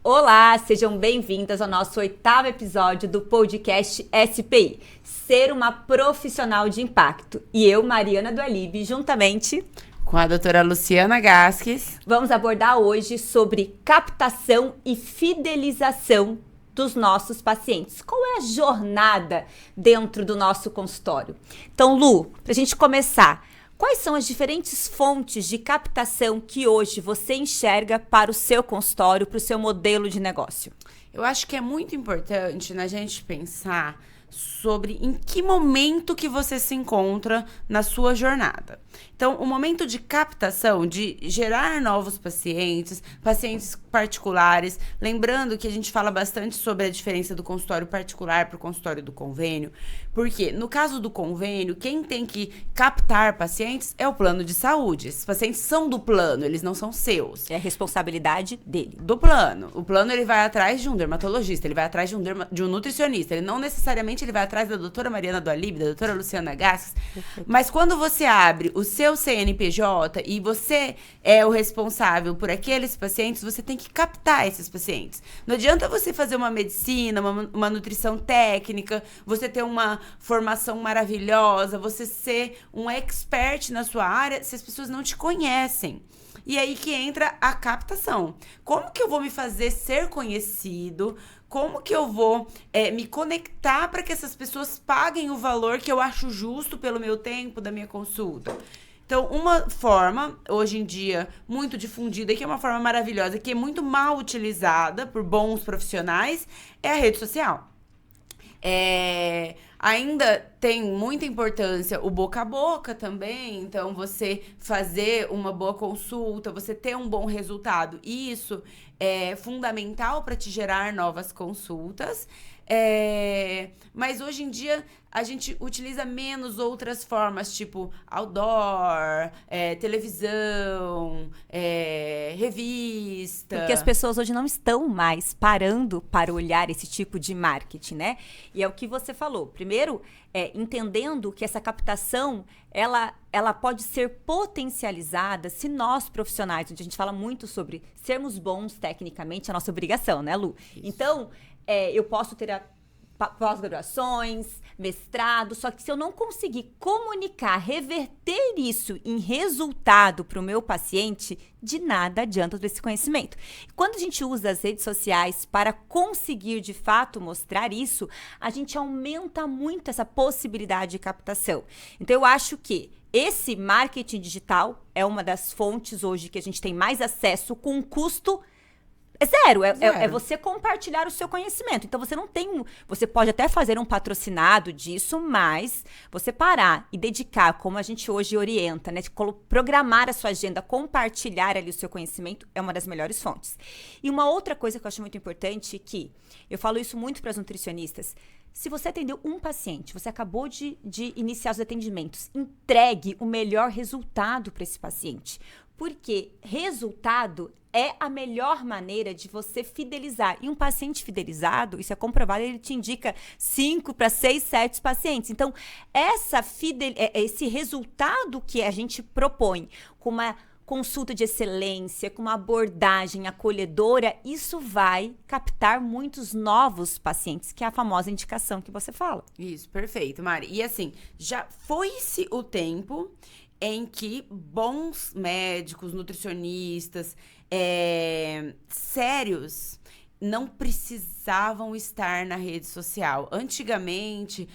Olá, sejam bem-vindas ao nosso 8º episódio do podcast SPI, Ser uma Profissional de Impacto. E eu, Mariana Dualib, juntamente com a doutora Luciana Gasques, vamos abordar hoje sobre captação e fidelização dos nossos pacientes. Qual é a jornada dentro do nosso consultório? Então, Lu, para a gente começar, quais são as diferentes fontes de captação que hoje você enxerga para o seu consultório, para o seu modelo de negócio? Eu acho que é muito importante na gente pensar sobre em que momento que você se encontra na sua jornada. Então, o momento de captação, de gerar novos pacientes particulares, lembrando que a gente fala bastante sobre a diferença do consultório particular para o consultório do convênio, porque no caso do convênio, quem tem que captar pacientes é o plano de saúde. Esses pacientes são do plano, eles não são seus. É a responsabilidade dele. Do plano. O plano, ele vai atrás de um dermatologista, ele vai atrás de um nutricionista, ele não necessariamente ele vai atrás da doutora Mariana Dualib, da doutora Luciana Gasques, mas quando você abre o seu CNPJ e você é o responsável por aqueles pacientes, você tem que captar esses pacientes. Não adianta você fazer uma medicina, uma nutrição técnica, você ter uma formação maravilhosa, você ser um expert na sua área, se as pessoas não te conhecem. E aí que entra a captação. Como que eu vou me fazer ser conhecido? Como que eu vou me conectar para que essas pessoas paguem o valor que eu acho justo pelo meu tempo, da minha consulta? Então, uma forma, hoje em dia, muito difundida, e que é uma forma maravilhosa, que é muito mal utilizada por bons profissionais, é a rede social. Ainda tem muita importância o boca a boca também, então você fazer uma boa consulta, você ter um bom resultado, isso é fundamental para te gerar novas consultas. Mas hoje em dia a gente utiliza menos outras formas, tipo outdoor, televisão, revista. Porque as pessoas hoje não estão mais parando para olhar esse tipo de marketing, né? E é o que você falou. Primeiro, entendendo que essa captação, ela pode ser potencializada se nós, profissionais, onde a gente fala muito sobre sermos bons tecnicamente, é a nossa obrigação, né, Lu? Isso. Então, eu posso ter pós-graduações, mestrado, só que se eu não conseguir comunicar, reverter isso em resultado para o meu paciente, de nada adianta todo esse conhecimento. Quando a gente usa as redes sociais para conseguir, de fato, mostrar isso, a gente aumenta muito essa possibilidade de captação. Então, eu acho que esse marketing digital é uma das fontes hoje que a gente tem mais acesso com um custo zero. É você compartilhar o seu conhecimento. Então, você pode até fazer um patrocinado disso, mas você parar e dedicar, como a gente hoje orienta, né? Programar a sua agenda, compartilhar ali o seu conhecimento é uma das melhores fontes. E uma outra coisa que eu acho muito importante, que eu falo isso muito para as nutricionistas, se você atendeu um paciente, você acabou de iniciar os atendimentos, entregue o melhor resultado para esse paciente. Porque resultado é a melhor maneira de você fidelizar. E um paciente fidelizado, isso é comprovado, ele te indica 5 para 6, 7 pacientes. Então, esse resultado que a gente propõe com uma consulta de excelência, com uma abordagem acolhedora, isso vai captar muitos novos pacientes, que é a famosa indicação que você fala. Isso, perfeito, Mari. E assim, já foi-se o tempo em que bons médicos, nutricionistas, sérios, não precisavam estar na rede social. Antigamente,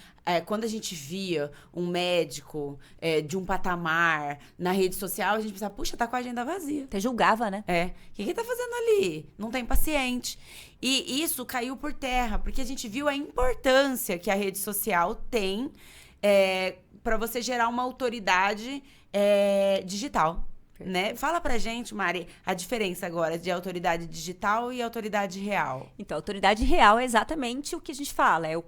quando a gente via um médico de um patamar na rede social, a gente pensava, puxa, tá com a agenda vazia. Até julgava, né? O que tá fazendo ali? Não tem paciente. E isso caiu por terra, porque a gente viu a importância que a rede social tem para você gerar uma autoridade digital. Né? Fala pra gente, Mari, a diferença agora de autoridade digital e autoridade real. Então, a autoridade real é exatamente o que a gente fala, é o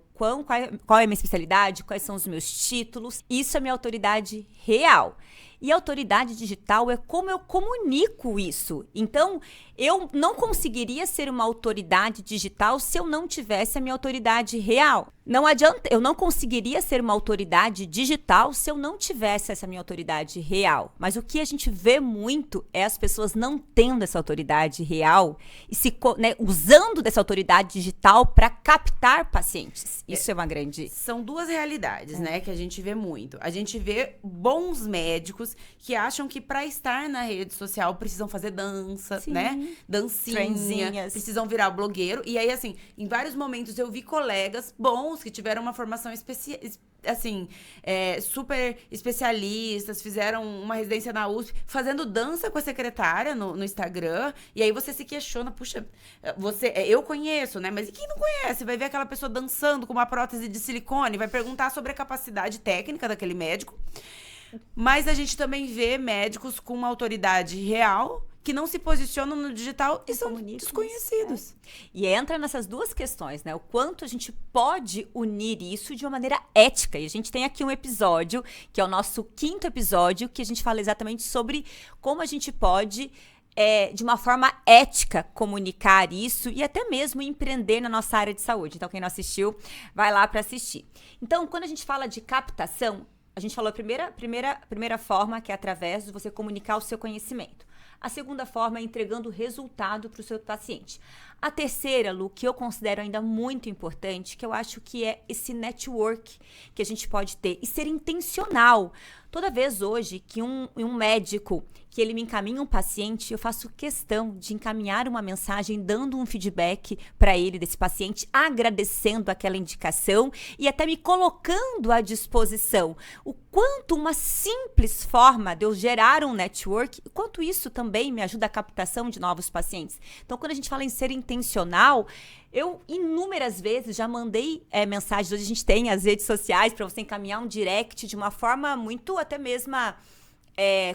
qual é a minha especialidade, quais são os meus títulos. Isso é minha autoridade real. E a autoridade digital é como eu comunico isso. Então, eu não conseguiria ser uma autoridade digital se eu não tivesse a minha autoridade real. Não adianta, eu não conseguiria ser uma autoridade digital se eu não tivesse essa minha autoridade real. Mas o que a gente vê muito é as pessoas não tendo essa autoridade real e usando dessa autoridade digital para captar pacientes. Isso é uma grande... São duas realidades, né, que a gente vê muito. A gente vê bons médicos que acham que para estar na rede social precisam fazer dança, Sim. né? Dancinha, Trenzinhas. precisam virar blogueiro. E aí, assim, em vários momentos eu vi colegas bons que tiveram uma formação super especialistas, fizeram uma residência na USP, fazendo dança com a secretária no Instagram. E aí você se questiona, puxa, eu conheço, né? Mas e quem não conhece? Vai ver aquela pessoa dançando com uma prótese de silicone, vai perguntar sobre a capacidade técnica daquele médico. Mas a gente também vê médicos com uma autoridade real que não se posicionam no digital e são desconhecidos. E entra nessas duas questões, né? O quanto a gente pode unir isso de uma maneira ética. E a gente tem aqui um episódio, que é o nosso 5º episódio, que a gente fala exatamente sobre como a gente pode... de uma forma ética, comunicar isso e até mesmo empreender na nossa área de saúde. Então, quem não assistiu, vai lá para assistir. Então, quando a gente fala de captação, a gente falou a primeira forma, que é através de você comunicar o seu conhecimento. A segunda forma é entregando resultado para o seu paciente. A terceira, Lu, que eu considero ainda muito importante, que eu acho que é esse network que a gente pode ter e ser intencional. Toda vez hoje que um médico, que ele me encaminha um paciente, eu faço questão de encaminhar uma mensagem, dando um feedback para ele desse paciente, agradecendo aquela indicação e até me colocando à disposição. O quanto uma simples forma de eu gerar um network, quanto isso também me ajuda a captação de novos pacientes. Então, quando a gente fala em ser intencional, eu inúmeras vezes já mandei mensagens, hoje a gente tem as redes sociais para você encaminhar um direct de uma forma muito até mesmo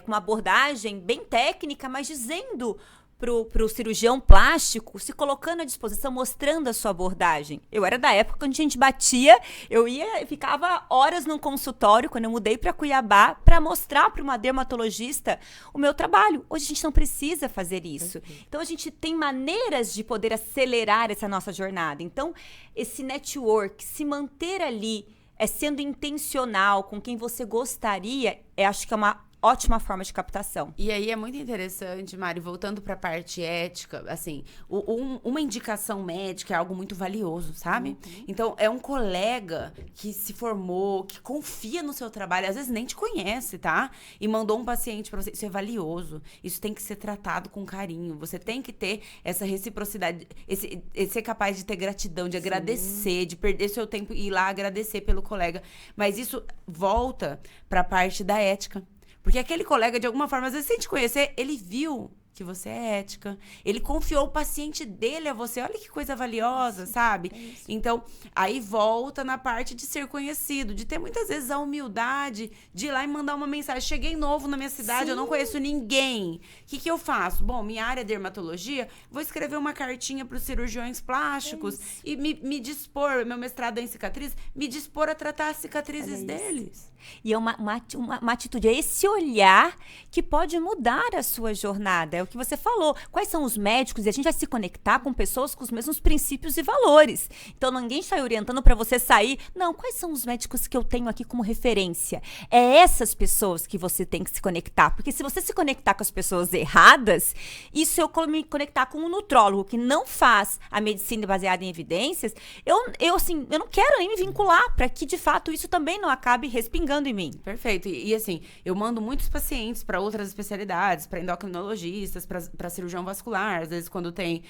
com uma abordagem bem técnica, mas dizendo pro cirurgião plástico, se colocando à disposição, mostrando a sua abordagem. Eu era da época quando a gente batia, eu ficava horas num consultório, quando eu mudei para Cuiabá, para mostrar para uma dermatologista o meu trabalho. Hoje a gente não precisa fazer isso. Então, a gente tem maneiras de poder acelerar essa nossa jornada. Então, esse network, se manter ali, sendo intencional com quem você gostaria, acho que é uma ótima forma de captação. E aí é muito interessante, Mari, voltando para a parte ética, assim, uma indicação médica é algo muito valioso, sabe? Uhum. Então, é um colega que se formou, que confia no seu trabalho, às vezes nem te conhece, tá? E mandou um paciente para você. Isso é valioso. Isso tem que ser tratado com carinho. Você tem que ter essa reciprocidade, ser capaz de ter gratidão, de agradecer, de perder seu tempo e ir lá agradecer pelo colega. Mas isso volta para a parte da ética. Porque aquele colega, de alguma forma, às vezes, sem te conhecer, ele viu que você é ética. Ele confiou o paciente dele a você. Olha que coisa valiosa, sabe? Então, aí volta na parte de ser conhecido, de ter muitas vezes a humildade de ir lá e mandar uma mensagem. Cheguei novo na minha cidade, eu não conheço ninguém. O que eu faço? Bom, minha área é dermatologia, vou escrever uma cartinha para os cirurgiões plásticos e me dispor, meu mestrado é em cicatriz, me dispor a tratar as cicatrizes deles. E é uma atitude, é esse olhar que pode mudar a sua jornada. É o que você falou. Quais são os médicos? E a gente vai se conectar com pessoas com os mesmos princípios e valores. Então, ninguém está orientando para você sair. Não, quais são os médicos que eu tenho aqui como referência? É essas pessoas que você tem que se conectar. Porque se você se conectar com as pessoas erradas, isso eu me conectar com um nutrólogo que não faz a medicina baseada em evidências, eu não quero nem me vincular para que, de fato, isso também não acabe respingando em mim. Perfeito. E assim, eu mando muitos pacientes para outras especialidades, para endocrinologistas, para cirurgião vascular, às vezes quando tem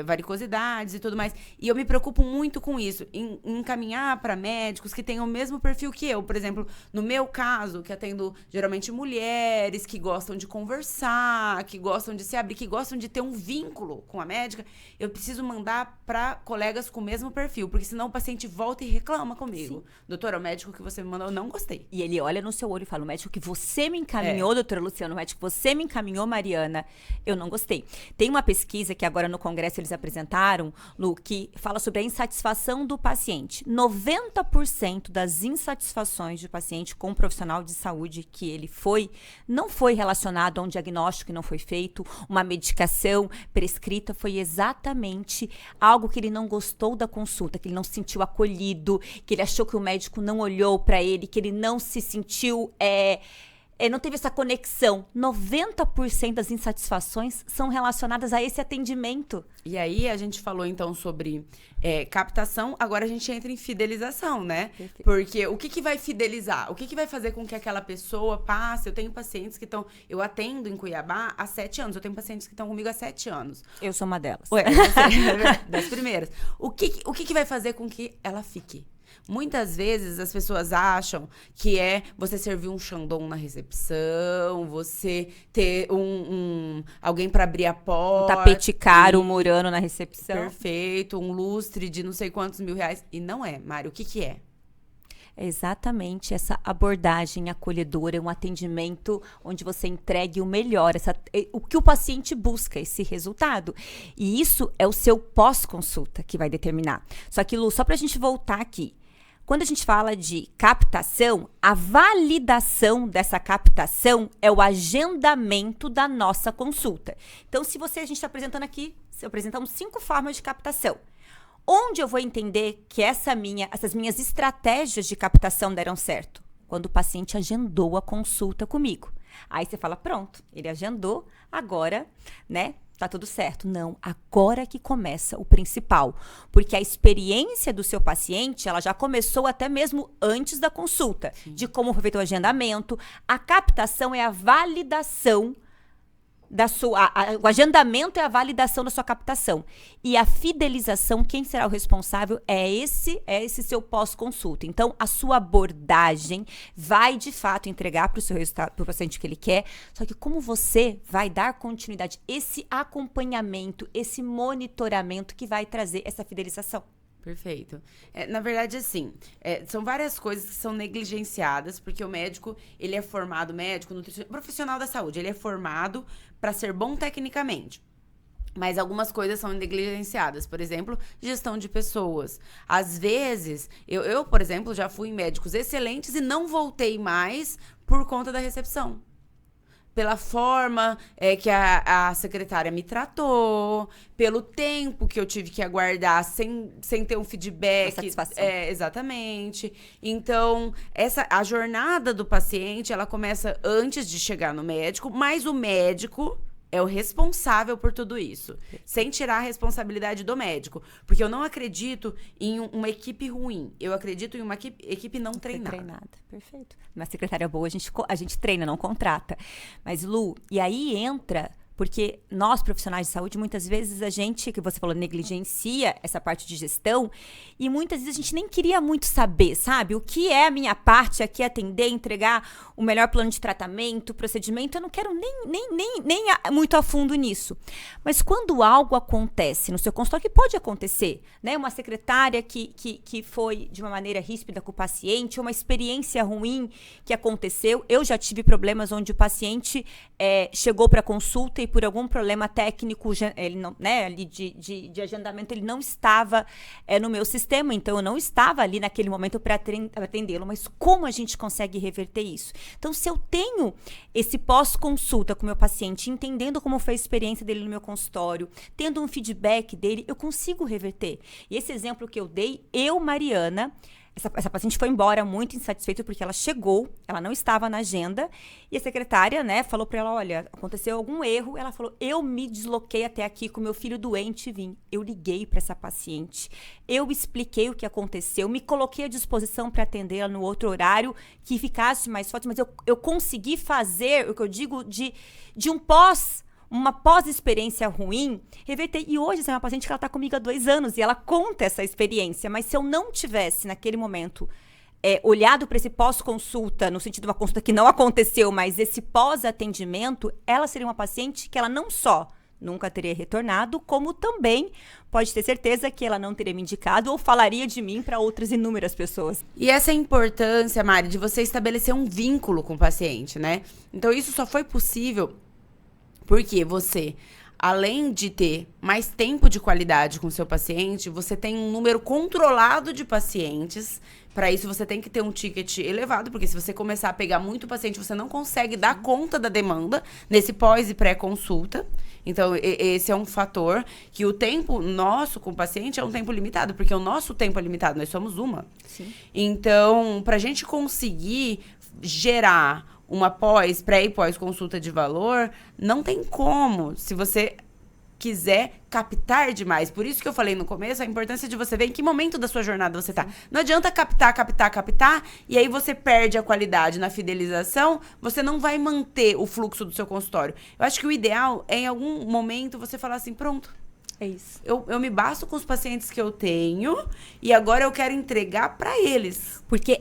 varicosidades e tudo mais. E eu me preocupo muito com isso, em encaminhar para médicos que tenham o mesmo perfil que eu. Por exemplo, no meu caso, que atendo geralmente mulheres que gostam de conversar, que gostam de se abrir, que gostam de ter um vínculo com a médica, eu preciso mandar para colegas com o mesmo perfil, porque senão o paciente volta e reclama comigo. Sim. Doutora, o médico que você me mandou, eu não gostei. E ele olha no seu olho e fala, o médico que você me encaminhou, doutora Luciana, o médico que você me encaminhou, Mariana, Mariana, eu não gostei. Tem uma pesquisa que agora no congresso eles apresentaram, Lu, que fala sobre a insatisfação do paciente. 90% das insatisfações do paciente com o profissional de saúde que ele foi, não foi relacionado a um diagnóstico que não foi feito, uma medicação prescrita, foi exatamente algo que ele não gostou da consulta, que ele não se sentiu acolhido, que ele achou que o médico não olhou para ele, que ele não se sentiu, não teve essa conexão. 90% das insatisfações são relacionadas a esse atendimento. E aí, a gente falou, então, sobre captação, agora a gente entra em fidelização, né? Perfeito. Porque o que vai fidelizar? O que vai fazer com que aquela pessoa passe? Eu tenho pacientes que estão... Eu atendo em Cuiabá há 7 anos. Eu tenho pacientes que estão comigo há 7 anos. Eu sou uma delas. Ué, você, das primeiras. O que vai fazer com que ela fique? Muitas vezes as pessoas acham que é você servir um Chandon na recepção, você ter alguém para abrir a porta. Um tapete caro, murano na recepção. Perfeito, um lustre de não sei quantos mil reais. E não é, Mário. O que é? É exatamente essa abordagem acolhedora, um atendimento onde você entregue o melhor, o que o paciente busca, esse resultado. E isso é o seu pós-consulta que vai determinar. Só que, Lu, só pra gente voltar aqui, quando a gente fala de captação, a validação dessa captação é o agendamento da nossa consulta. Então, se a gente está apresentando aqui, apresentamos 5 formas de captação. Onde eu vou entender que essas minhas estratégias de captação deram certo? Quando o paciente agendou a consulta comigo. Aí você fala, pronto, ele agendou, agora, né? Tá tudo certo. Não, agora que começa o principal. Porque a experiência do seu paciente, ela já começou até mesmo antes da consulta. Sim. De como foi feito o agendamento. A captação é a validação o agendamento é a validação da sua captação. E a fidelização, quem será o responsável é esse seu pós-consulta. Então, a sua abordagem vai, de fato, entregar para o seu resultado, para o paciente que ele quer. Só que como você vai dar continuidade, esse acompanhamento, esse monitoramento que vai trazer essa fidelização. Perfeito. Na verdade, assim, são várias coisas que são negligenciadas, porque o médico, ele é formado, profissional da saúde, ele é formado para ser bom tecnicamente. Mas algumas coisas são negligenciadas. Por exemplo, gestão de pessoas. Às vezes, eu, por exemplo, já fui em médicos excelentes e não voltei mais por conta da recepção. Pela forma que a secretária me tratou, pelo tempo que eu tive que aguardar sem ter um feedback. Uma satisfação. Exatamente. Então, a jornada do paciente, ela começa antes de chegar no médico, mas o médico é o responsável por tudo isso. Sem tirar a responsabilidade do médico. Porque eu não acredito em uma equipe ruim. Eu acredito em uma equipe não treinada. Perfeito. Uma secretária boa, a gente treina, não contrata. Mas, Lu, e aí entra... Porque nós, profissionais de saúde, muitas vezes a gente, que você falou, negligencia essa parte de gestão e muitas vezes a gente nem queria muito saber, sabe? O que é a minha parte aqui, atender, entregar o melhor plano de tratamento, procedimento, eu não quero nem muito a fundo nisso. Mas quando algo acontece no seu consultório, que pode acontecer, né? Uma secretária que foi de uma maneira ríspida com o paciente, uma experiência ruim que aconteceu. Eu já tive problemas onde o paciente chegou para consulta e por algum problema técnico, ele não, né, ali de agendamento, ele não estava no meu sistema, então eu não estava ali naquele momento para atendê-lo. Mas como a gente consegue reverter isso? Então, se eu tenho esse pós-consulta com o meu paciente, entendendo como foi a experiência dele no meu consultório, tendo um feedback dele, eu consigo reverter. E esse exemplo que eu dei, Mariana, essa paciente foi embora muito insatisfeita porque ela chegou, ela não estava na agenda e a secretária, né, falou para ela, olha, aconteceu algum erro. Ela falou, eu me desloquei até aqui com meu filho doente e vim. Eu liguei para essa paciente, eu expliquei o que aconteceu, me coloquei à disposição para atendê-la no outro horário que ficasse mais forte, mas eu consegui fazer o que eu digo de uma pós-experiência ruim, reverter. E hoje, essa é uma paciente que ela está comigo há 2 anos e ela conta essa experiência. Mas se eu não tivesse, naquele momento, olhado para esse pós-consulta, no sentido de uma consulta que não aconteceu, mas esse pós-atendimento, ela seria uma paciente que ela não só nunca teria retornado, como também pode ter certeza que ela não teria me indicado ou falaria de mim para outras inúmeras pessoas. E essa é a importância, Mari, de você estabelecer um vínculo com o paciente, né? Então, isso só foi possível Porque você, além de ter mais tempo de qualidade com o seu paciente, você tem um número controlado de pacientes. Para isso, você tem que ter um ticket elevado, porque se você começar a pegar muito paciente, você não consegue dar conta da demanda nesse pós e pré-consulta. Então, esse é um fator que o tempo nosso com o paciente é um tempo limitado, porque o nosso tempo é limitado, nós somos uma. Sim. Então, para a gente conseguir gerar uma pré e pós-consulta de valor, não tem como, se você quiser captar demais. Por isso que eu falei no começo, a importância de você ver em que momento da sua jornada você tá. Não adianta captar, e aí você perde a qualidade na fidelização, você não vai manter o fluxo do seu consultório. Eu acho que o ideal é, em algum momento, você falar assim, pronto. É isso. Eu me basto com os pacientes que eu tenho e agora eu quero entregar para eles. Porque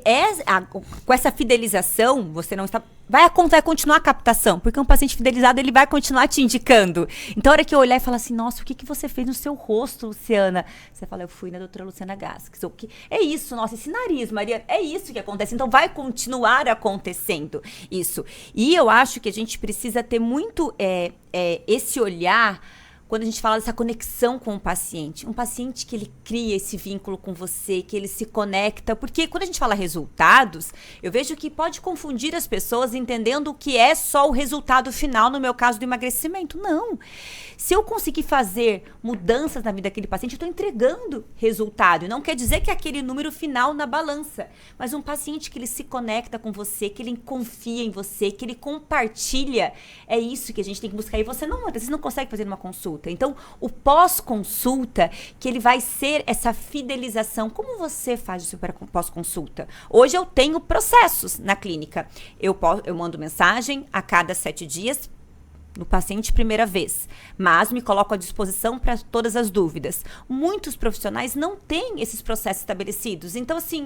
com essa fidelização, você não está... Vai continuar a captação, porque um paciente fidelizado, ele vai continuar te indicando. Então, a hora que eu olhar e falar assim, nossa, o que você fez no seu rosto, Luciana? Você fala, eu fui na doutora Luciana Gasques. É isso, nossa, esse nariz, Maria, é isso que acontece. Então, vai continuar acontecendo isso. E eu acho que a gente precisa ter muito esse olhar... Quando a gente fala dessa conexão com o paciente, um paciente que ele cria esse vínculo com você, que ele se conecta, porque quando a gente fala resultados, eu vejo que pode confundir as pessoas entendendo que é só o resultado final, no meu caso do emagrecimento. Não. Se eu conseguir fazer mudanças na vida daquele paciente, eu estou entregando resultado. E não quer dizer que é aquele número final na balança, mas um paciente que ele se conecta com você, que ele confia em você, que ele compartilha, é isso que a gente tem que buscar. E você não consegue fazer uma consulta. Então, o pós-consulta, que ele vai ser essa fidelização. Como você faz o seu pós-consulta? Hoje eu tenho processos na clínica. Eu mando mensagem a cada 7 dias no paciente primeira vez, mas me coloco à disposição para todas as dúvidas. Muitos profissionais não têm esses processos estabelecidos. Então, assim,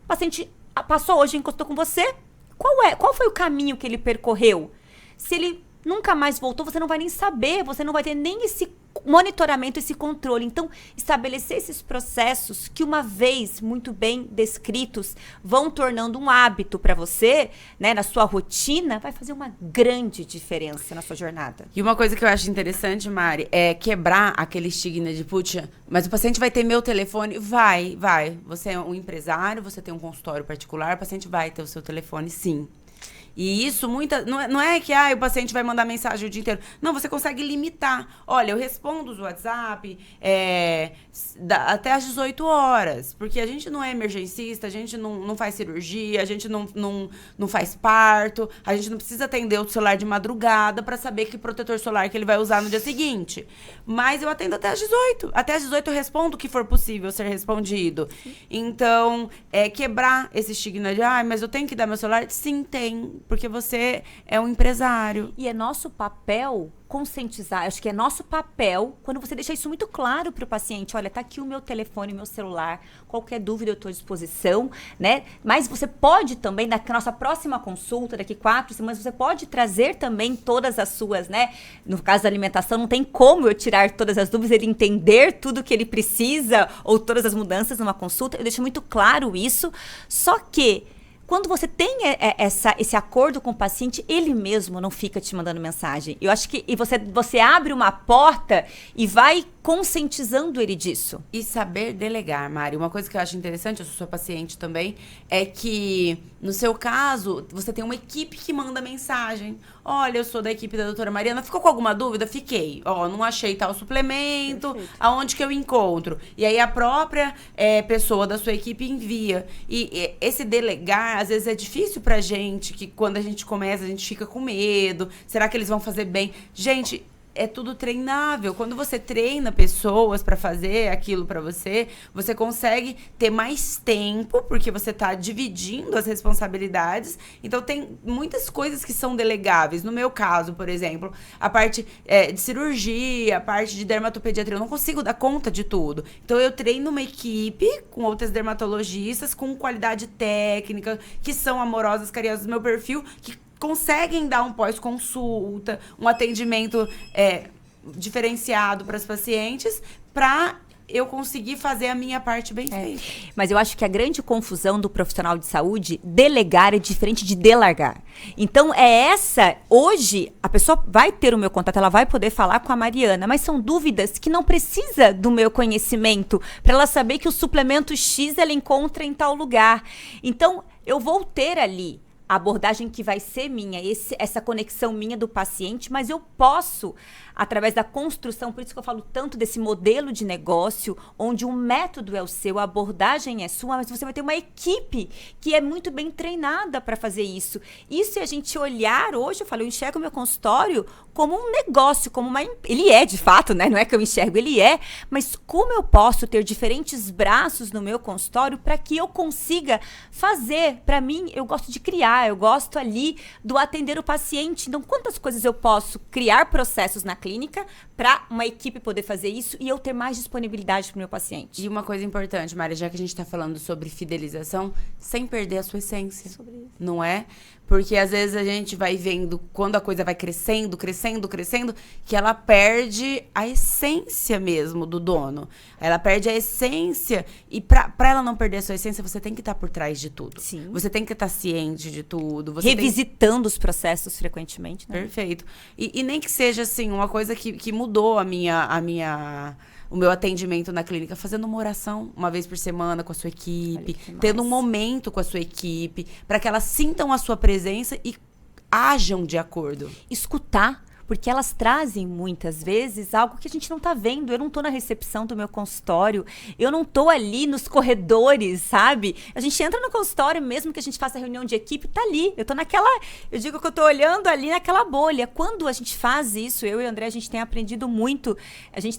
o paciente passou hoje, encostou com você, qual foi o caminho que ele percorreu? Se ele nunca mais voltou, você não vai nem saber, você não vai ter nem esse monitoramento, esse controle. Então, estabelecer esses processos que, uma vez muito bem descritos, vão tornando um hábito para você, né, na sua rotina, vai fazer uma grande diferença na sua jornada. E uma coisa que eu acho interessante, Mari, é quebrar aquele estigma de, putz, mas o paciente vai ter meu telefone? Vai. Você é um empresário, você tem um consultório particular, o paciente vai ter o seu telefone, sim. E isso não é que o paciente vai mandar mensagem o dia inteiro. Não, você consegue limitar. Olha, eu respondo os WhatsApp até às 18 horas. Porque a gente não é emergencista, a gente não faz cirurgia, a gente não faz parto, a gente não precisa atender o celular de madrugada para saber que protetor solar que ele vai usar no dia seguinte. Mas eu atendo até às 18. Até às 18 eu respondo o que for possível ser respondido. Então, quebrar esse estigma de, mas eu tenho que dar meu celular? Sim, tem. Porque você é um empresário. E é nosso papel conscientizar. Acho que é nosso papel quando você deixa isso muito claro para o paciente. Olha, tá aqui o meu telefone, o meu celular. Qualquer dúvida eu estou à disposição, né? Mas você pode também, na nossa próxima consulta, daqui 4 semanas, você pode trazer também todas as suas, né? No caso da alimentação, não tem como eu tirar todas as dúvidas, ele entender tudo que ele precisa ou todas as mudanças numa consulta. Eu deixo muito claro isso. Só que quando você tem esse acordo com o paciente, ele mesmo não fica te mandando mensagem. Eu acho que você abre uma porta e vai conscientizando ele disso. E saber delegar, Mari. Uma coisa que eu acho interessante, eu sou sua paciente também, é que, no seu caso, você tem uma equipe que manda mensagem. Olha, eu sou da equipe da doutora Mariana. Ficou com alguma dúvida? Fiquei. Não achei tal suplemento. Perfeito. Aonde que eu encontro? E aí a própria pessoa da sua equipe envia. E esse delegar, às vezes é difícil pra gente, que quando a gente começa, a gente fica com medo. Será que eles vão fazer bem? Gente, é tudo treinável. Quando você treina pessoas para fazer aquilo para você, você consegue ter mais tempo, porque você tá dividindo as responsabilidades. Então, tem muitas coisas que são delegáveis. No meu caso, por exemplo, a parte de cirurgia, a parte de dermatopediatria, eu não consigo dar conta de tudo. Então, eu treino uma equipe com outras dermatologistas, com qualidade técnica, que são amorosas, carinhosas do meu perfil, que conseguem dar um pós-consulta, um atendimento diferenciado para os pacientes, para eu conseguir fazer a minha parte bem feita. Mas eu acho que a grande confusão do profissional de saúde, delegar é diferente de delargar. Então, hoje, a pessoa vai ter o meu contato, ela vai poder falar com a Mariana, mas são dúvidas que não precisa do meu conhecimento para ela saber que o suplemento X ela encontra em tal lugar. Então, eu vou ter ali a abordagem que vai ser minha, essa conexão minha do paciente, mas eu posso, através da construção, por isso que eu falo tanto desse modelo de negócio, onde o método é o seu, a abordagem é sua, mas você vai ter uma equipe que é muito bem treinada para fazer isso. E se a gente olhar hoje, eu enxergo o meu consultório como um negócio, ele é de fato, né? Não é que eu enxergo, ele é, mas como eu posso ter diferentes braços no meu consultório para que eu consiga fazer? Para mim, eu gosto de criar, eu gosto ali do atender o paciente. Então, quantas coisas eu posso criar processos na clínica para uma equipe poder fazer isso e eu ter mais disponibilidade para o meu paciente? E uma coisa importante, Mari, já que a gente está falando sobre fidelização, sem perder a sua essência, não é? Porque às vezes a gente vai vendo, quando a coisa vai crescendo, que ela perde a essência mesmo do dono. Ela perde a essência. E pra ela não perder a sua essência, você tem que estar por trás de tudo. Sim. Você tem que estar ciente de tudo. Revisitando os processos frequentemente, né? Perfeito. E nem que seja, assim, uma coisa que mudou o meu atendimento na clínica, fazendo uma oração uma vez por semana com a sua equipe, tendo um momento com a sua equipe, para que elas sintam a sua presença e ajam de acordo. Escutar. Porque elas trazem, muitas vezes, algo que a gente não tá vendo. Eu não tô na recepção do meu consultório. Eu não tô ali nos corredores, sabe? A gente entra no consultório, mesmo que a gente faça reunião de equipe, tá ali. Eu digo que eu tô olhando ali naquela bolha. Quando a gente faz isso, eu e o André, a gente tem aprendido muito. A gente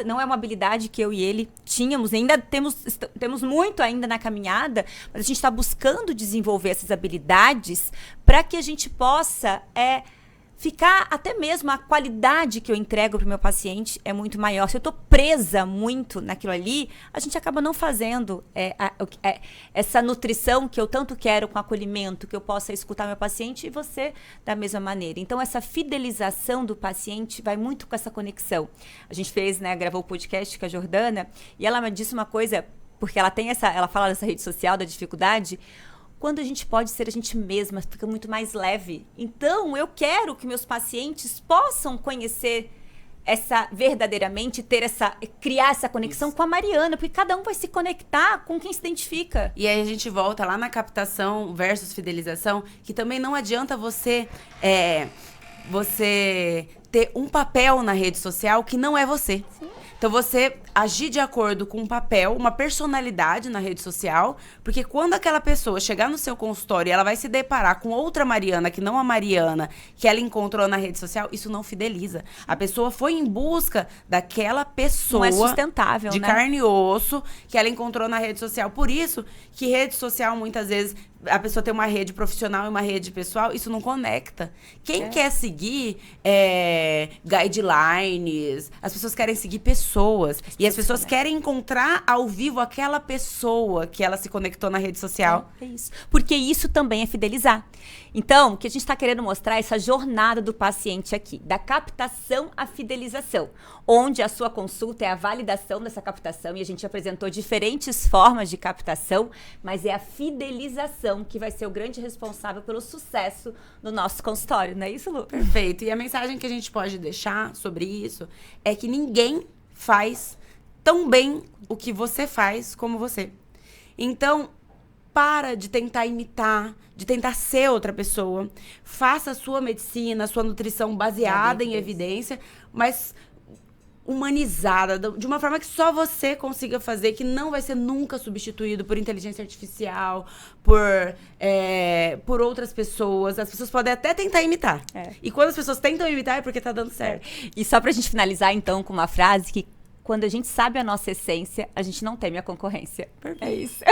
não é uma habilidade que eu e ele tínhamos. Ainda temos muito ainda na caminhada, mas a gente tá buscando desenvolver essas habilidades para que a gente possa ficar, até mesmo a qualidade que eu entrego para o meu paciente é muito maior. Se eu estou presa muito naquilo ali, a gente acaba não fazendo essa nutrição que eu tanto quero com acolhimento, que eu possa escutar meu paciente e você da mesma maneira. Então, essa fidelização do paciente vai muito com essa conexão. A gente gravou o podcast com a Jordana e ela me disse uma coisa, porque ela fala nessa rede social da dificuldade. Quando a gente pode ser a gente mesma, fica muito mais leve. Então, eu quero que meus pacientes possam conhecer verdadeiramente, criar essa conexão com a Mariana, porque cada um vai se conectar com quem se identifica. E aí a gente volta lá na captação versus fidelização, que também não adianta você ter um papel na rede social que não é você. Sim. Então, você agir de acordo com um papel, uma personalidade na rede social, porque quando aquela pessoa chegar no seu consultório e ela vai se deparar com outra Mariana, que não a Mariana que ela encontrou na rede social, isso não fideliza. A pessoa foi em busca daquela pessoa... Não é sustentável, de carne e osso que ela encontrou na rede social. Por isso que rede social, muitas vezes, a pessoa tem uma rede profissional e uma rede pessoal, isso não conecta. Quem quer seguir guidelines, as pessoas querem seguir pessoas. E as pessoas querem encontrar ao vivo aquela pessoa que ela se conectou na rede social. É isso. Porque isso também é fidelizar. Então, o que a gente está querendo mostrar é essa jornada do paciente aqui, da captação à fidelização, onde a sua consulta é a validação dessa captação, e a gente apresentou diferentes formas de captação, mas é a fidelização que vai ser o grande responsável pelo sucesso do nosso consultório, não é isso, Lu? Perfeito. E a mensagem que a gente pode deixar sobre isso é que ninguém faz tão bem o que você faz como você. Então, para de tentar imitar, de tentar ser outra pessoa. Faça a sua medicina, a sua nutrição baseada em evidência, mas humanizada, de uma forma que só você consiga fazer, que não vai ser nunca substituído por inteligência artificial, por outras pessoas. As pessoas podem até tentar imitar. E quando as pessoas tentam imitar é porque tá dando certo. E só pra gente finalizar, então, com uma frase que quando a gente sabe a nossa essência, a gente não teme a concorrência. Perfeito. É isso.